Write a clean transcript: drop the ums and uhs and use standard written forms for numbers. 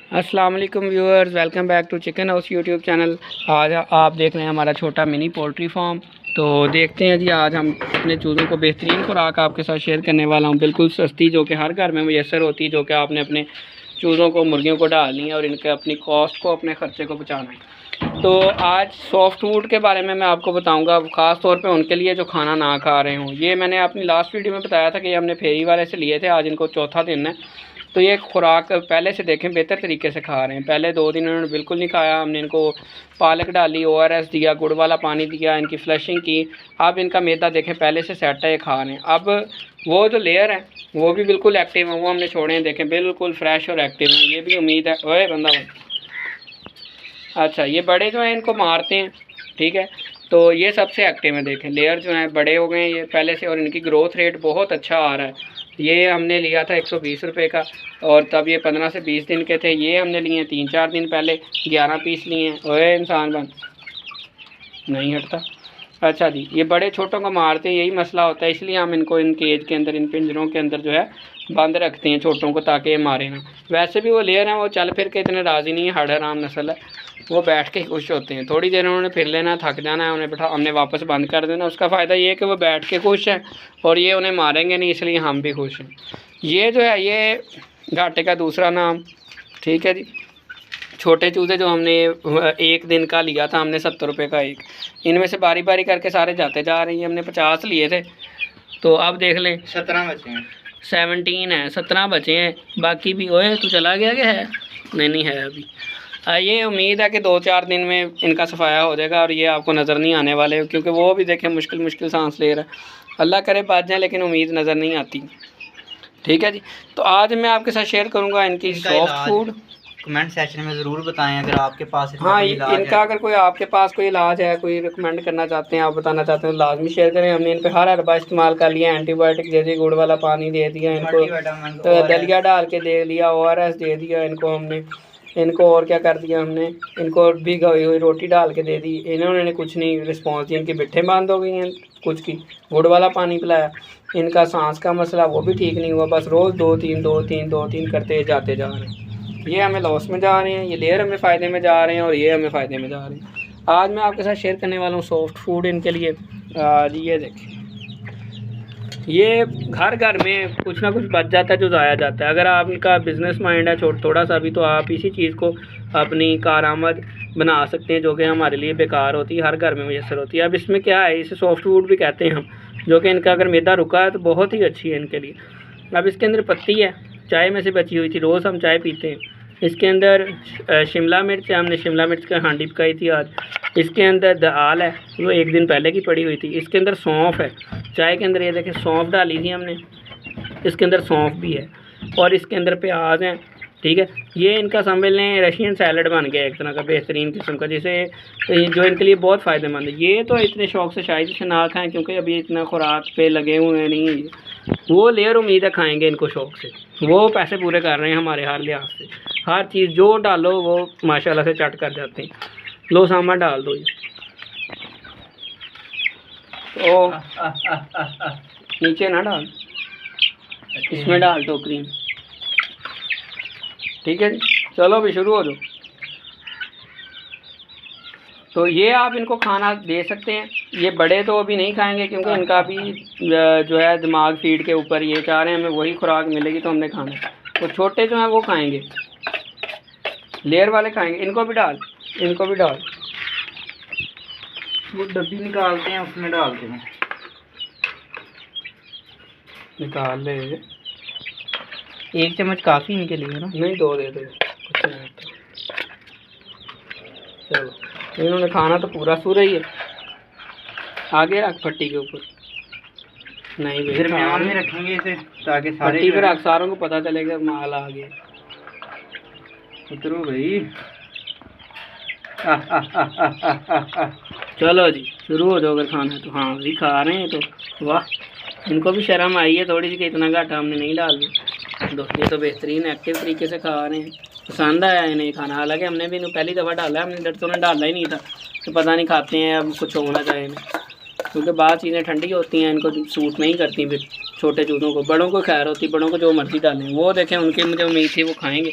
अस्सलाम वालेकुम viewers, welcome back to Chicken House YouTube channel. आज आप देख रहे हैं हमारा छोटा मिनी पोल्ट्री फार्म। तो देखते हैं जी, आज हम अपने चूज़ों को बेहतरीन खुराक आपके साथ शेयर करने वाला हूं, बिल्कुल सस्ती, जो कि हर घर में मुयसर होती है, जो कि आपने अपने चूज़ों को, मुर्गियों को डालनी है और इनके अपनी कॉस्ट को, अपने ख़र्चे को बचाना है। तो आज सॉफ्ट फूड के बारे में मैं आपको बताऊँगा, ख़ास तौर पर उनके लिए जो खाना ना खा रहे हों। ये मैंने अपनी लास्ट वीडियो में बताया था कि हमने फेरी वाले से लिए थे, आज इनको चौथा दिन है। तो ये खुराक पहले से देखें बेहतर तरीके से खा रहे हैं। पहले 2 दिन उन्होंने बिल्कुल नहीं खाया। हमने इनको पालक डाली, ORS दिया, गुड़ वाला पानी दिया, इनकी फ्लशिंग की। अब इनका मैदा देखें पहले से सेट है, ये खा रहे हैं। अब वो जो लेयर है वो भी बिल्कुल एक्टिव है, वो हमने छोड़े हैं, देखें बिल्कुल फ्रेश और एक्टिव हैं। ये भी उम्मीद है। ओए बंदा भाई, अच्छा ये बड़े जो हैं इनको मारते हैं, ठीक है। तो ये सबसे एक्टिव है, देखें लेयर जो हैं बड़े हो गए हैं ये पहले से, और इनकी ग्रोथ रेट बहुत अच्छा आ रहा है। ये हमने लिया था 120 रुपये का, और तब ये 15 से 20 दिन के थे। ये हमने लिए 3-4 दिन पहले, 11 पीस लिए हैं। ओए इंसान बन नहीं हटता। अच्छा जी, ये बड़े छोटों को मारते हैं, यही मसला होता है, इसलिए हम इनको इन केज के अंदर, इन पिंजरों के अंदर जो है बंद रखते हैं छोटों को, ताकि ये मारे ना। वैसे भी वो लेयर हैं, वो चल फिर के इतने राज़ी नहीं है, हड़ हराम नस्ल है, वो बैठ के खुश होते हैं। थोड़ी देर उन्होंने फिर लेना, थक जाना है, उन्हें बैठा, हमने वापस बंद कर देना। उसका फ़ायदा ये है कि वो बैठ के खुश हैं और ये उन्हें मारेंगे नहीं, इसलिए हम भी खुश हैं। ये जो है ये घाटे का दूसरा नाम, ठीक है जी। छोटे चूज़े जो हमने 1 दिन का लिया था, हमने 70 रुपये का एक, इनमें से बारी बारी करके सारे जाते जा रहे हैं। हमने 50 लिए थे, तो अब देख लें 17 बचे हैं, 17 हैं, 17 बचे हैं, बाकी भी। ओए तू चला गया क्या? है नहीं है अभी। ये उम्मीद है कि 2-4 दिन में इनका सफाया हो जाएगा और ये आपको नज़र नहीं आने वाले, क्योंकि वो भी देखें मुश्किल सांस ले रहा है। अल्लाह करे बच जाए, लेकिन उम्मीद नज़र नहीं आती, ठीक है जी। तो आज मैं आपके साथ शेयर करूंगा इनकी सॉफ्ट फूड। कमेंट सेक्शन में ज़रूर बताएं अगर आपके पास हाँ, इनका अगर कोई आपके पास कोई इलाज है, कोई रिकमेंड करना चाहते हैं, आप बताना चाहते हैं, तो लाजमी शेयर करें। हमने इन पे हर हरबा इस्तेमाल कर लिया, एंटीबायोटिक दे दी, गुड़ वाला पानी दे दिया इनको, तो दलिया डाल के दे लिया, ORS दे दिया इनको हमने। इनको और क्या कर दिया हमने, इनको भिगोई हुई रोटी डाल के दे दी। इन्होंने कुछ नहीं रिस्पॉन्स दिया, इनकी बिट्ठें बंद हो गई हैं, कुछ की गुड़ वाला पानी पिलाया। इनका सांस का मसला वो भी ठीक नहीं हुआ, बस रोज़ 2-3 करते जाते जा रहे हैं। ये हमें लॉस में जा रहे हैं, ये लेयर हमें फ़ायदे में जा रहे हैं, और ये हमें फ़ायदे में जा रहे हैं। आज मैं आपके साथ शेयर करने वाला हूँ सॉफ्ट फूड इनके लिए। ये देखिए, ये घर में कुछ ना कुछ बच जाता है जो ज़ाया जाता है। अगर आपका बिज़नेस माइंड है थोड़ा सा भी, तो आप इसी चीज़ को अपनी कारआमद बना सकते हैं, जो कि हमारे लिए बेकार होती है, हर घर में मुयसर होती है। अब इसमें क्या है, इसे सॉफ्ट फूड भी कहते हैं हम, जो कि इनका अगर मैदा रुका है तो बहुत ही अच्छी है इनके लिए। अब इसके अंदर पत्ती है, चाय में से बची हुई थी, रोज़ हम चाय पीते हैं। इसके अंदर शिमला मिर्च है, हमने शिमला मिर्च का हांडी पकाई थी आज। इसके अंदर दाल है, वो 1 दिन पहले की पड़ी हुई थी। इसके अंदर सौंफ है, चाय के अंदर ये देखें सौंफ डाली थी हमने, इसके अंदर सौंफ भी है, और इसके अंदर प्याज हैं, ठीक है। ये इनका समझ लें रशियन सैलड बन गया एक तरह का, बेहतरीन किस्म का, जिसे जो इनके लिए बहुत फ़ायदेमंद है। ये तो इतने शौक़ से शायद इसे ना खाएँ, क्योंकि अभी इतना खुराक पे लगे हुए नहीं हैं। वो लेयर उम्मीद है खाएँगे इनको शौक़ से, वो पैसे पूरे कर रहे हैं हमारे हर लिहाज से। हर चीज़ जो डालो वो माशाल्लाह से चट कर जाते हैं। लो सामा डाल दो, ये तो नीचे ना डाल, इसमें डाल टोकरी में, ठीक है जी। चलो अभी शुरू हो जाओ। तो ये आप इनको खाना दे सकते हैं। ये बड़े तो अभी नहीं खाएंगे, क्योंकि इनका भी जो है दिमाग फीड के ऊपर, ये चाह रहे हैं हमें वही खुराक मिलेगी तो हमने खाना। तो छोटे जो हैं वो खाएंगे, लेयर वाले खाएंगे। इनको भी डाल, इनको भी डाल, वो डब्बी निकालते हैं उसमें डालते हैं, निकाल ले। 1 चम्मच काफ़ी इनके लिए ना, नहीं 2 दे दो, कुछ नहीं होता। चलो, इन्होंने खाना तो पूरा सूरा ही है। आगे रख पट्टी के ऊपर, नहीं दरमियान में रखेंगे इसे, ताकि सारे पट्टी पर रख, सारों को पता चलेगा माल आ गया। उतरो भाई। चलो जी शुरू हो जाओ अगर खाना है तो। हाँ वही खा रहे हैं तो वाह, इनको भी शर्म आई है थोड़ी सी कि इतना घाटा हमने नहीं डाल दिया। दोस्तों ये तो बेहतरीन एक्टिव तरीके से खा रहे हैं, पसंद आया इन्हें खाना। हालांकि हमने भी इन्हें पहली दफ़ा डाला है, हमने डर तो उन्हें डाला ही नहीं था, तो पता नहीं खाते हैं अब कुछ होना चाहिए इन्हें, क्योंकि बाद चीज़ें ठंडी होती हैं, इनको सूट नहीं करती। फिर छोटे चूज़ों को, बड़ों को खैर होती, बड़ों को जो मर्ज़ी डालें। वो देखें उनकी मुझे उम्मीद थी वो खाएँगे,